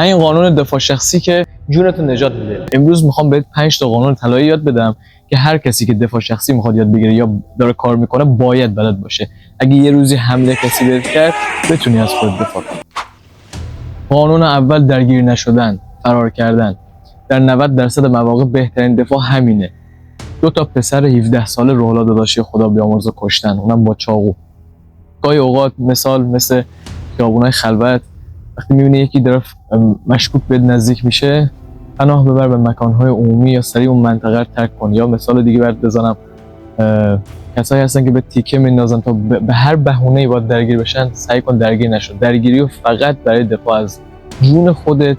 همین قانون دفاع شخصی که جونتو نجات میده. امروز میخوام بهت 5 تا قانون طلایی یاد بدم که هر کسی که دفاع شخصی میخواد یاد بگیره یا داره کار میکنه باید بلد باشه. اگه یه روزی حمله کسی بهت کرد بتونی از خودت دفاع کنی. قانون اول درگیر نشدن، فرار کردن. در 90% مواقع بهترین دفاع همینه. 2 تا پسر 17 ساله روح‌الله داداشی خدا بیامرزه کشتن، اونم با چاقو. گاهی اوقات مثل خیابونای خلوت وقتی می‌بینی یکی داره مشکوک به نزدیک میشه، پناه ببر به مکان‌های عمومی یا سریع اون منطقه رو ترک کن. یا مثال دیگه برات بزنم، کسایی هستن که به تیکه میندازن تا به هر بهونه‌ای باید درگیر بشن، سعی کن درگیر نشو. درگیری رو فقط برای دفاع از جون خودت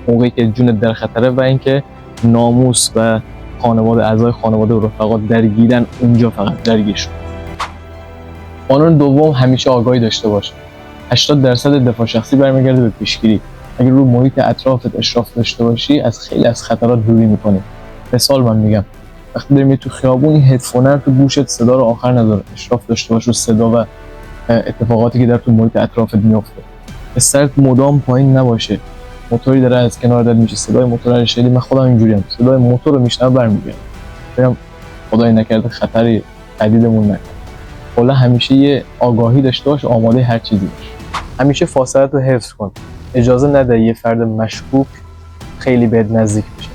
موقعی که جونت در خطره و اینکه ناموس و خانواده، اعضای خانواده و رفقات درگیرن، اونجا فقط درگیر شو. قانون دوم، همیشه آگاهی داشته باش. 80% دفاع شخصی برمیگرده به پیشگیری. اگر رو محیط اطرافت اشراف داشته باشی از خیلی از خطرات دوری میکنی. مثال من میگم، وقتی داری تو خیابون هدفون رو تو گوشت صدا رو آخر نذار، اشراف داشته باش رو صدا و اتفاقاتی که در تو محیط اطرافت میفته. سرت مدام پایین نباشه. موتوری داره از کنار داد میشه، صدای موتور رو شنیدی، من خودم اینجوریم، صدای موتور رو میشنوم برمیگردم، میگم خدای نکرده خطری شدیدمون نکنه. کلا همیشه یه آگاهی داشته باش، آماده هر چیزی باش. همیشه فاصله رو حفظ کن. اجازه نده یه فرد مشکوک خیلی بهت نزدیک بشه.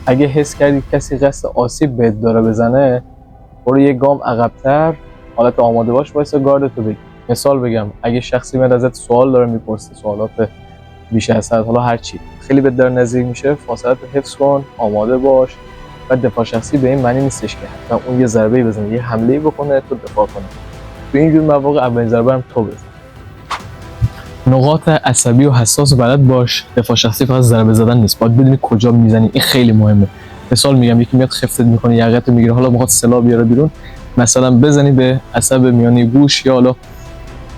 اگه حس کردی کسی قصد آسیب بهت داره بزنه، برو یه گام عقب‌تر، حالت آماده باش، وایسا گاردتو بگیر. مثال بگم، اگه شخصی میاد ازت سوال داره میپرسه، سوالات بیش از حد، حالا هر چی، خیلی بهت داره نزدیک میشه، فاصله رو حفظ کن، آماده باش. و دفاع شخصی به این معنی نیستش که حتما اون یه ضربه‌ای بزنه، یه حمله‌ای بکنه تو دفاع کنه. تو این جور مواقع اولین ضربه هم تو بزن. نقاط عصبی و حساس بلد باش. دفاع شخصی فقط ضربه زدن نیست، باید بدونی کجا میزنی، این خیلی مهمه. مثال میگم، یکی میاد خفتت میکنه، یقتو میگیره، حالا میخواد سلاح بیاره بیرون، مثلا بزنی به عصب میانی گوش یا حالا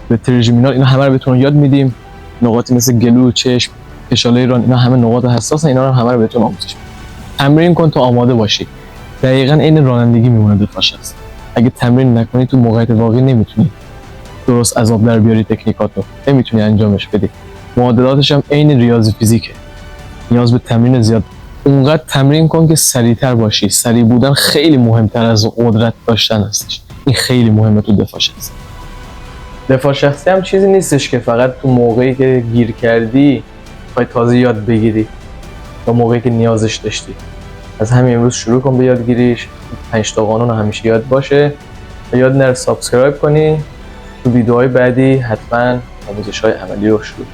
به تریژمینال. اینا همه رو بهتون یاد میدیم. نقاطی مثل گلو، چشم، کشاله ران، اینا همه نقاط حساسن، اینا رو همه رو بهتون آموزش میدیم. تمرین کن تا آماده باشی. دقیقاً این رانندگی میمونه دفاع شخصی. اگه تمرین نکنی تو موقعیت واقعی نمیتونی درست عذاب در بیاری، تکنیکاتو نمیتونی انجامش بدی. معادلاتش هم عین ریاضی فیزیکه، نیاز به تمرین زیاد. اونقدر تمرین کن که سریعتر باشی. سریع بودن خیلی مهمتر از قدرت داشتن هستش. این خیلی مهمه تو دفاع شخصی. دفاع شخصی هم چیزی نیستش که فقط تو موقعی که گیر کردی باید تازه یاد بگیری یا موقعی که نیازش داشتی. از همین امروز شروع کن به یادگیریش. 5 تا قانون همیشه یاد باشه و یاد نره سابسکرایب کنی. تو ویدیوهای بعدی حتما آموزش‌های عملی رو شروع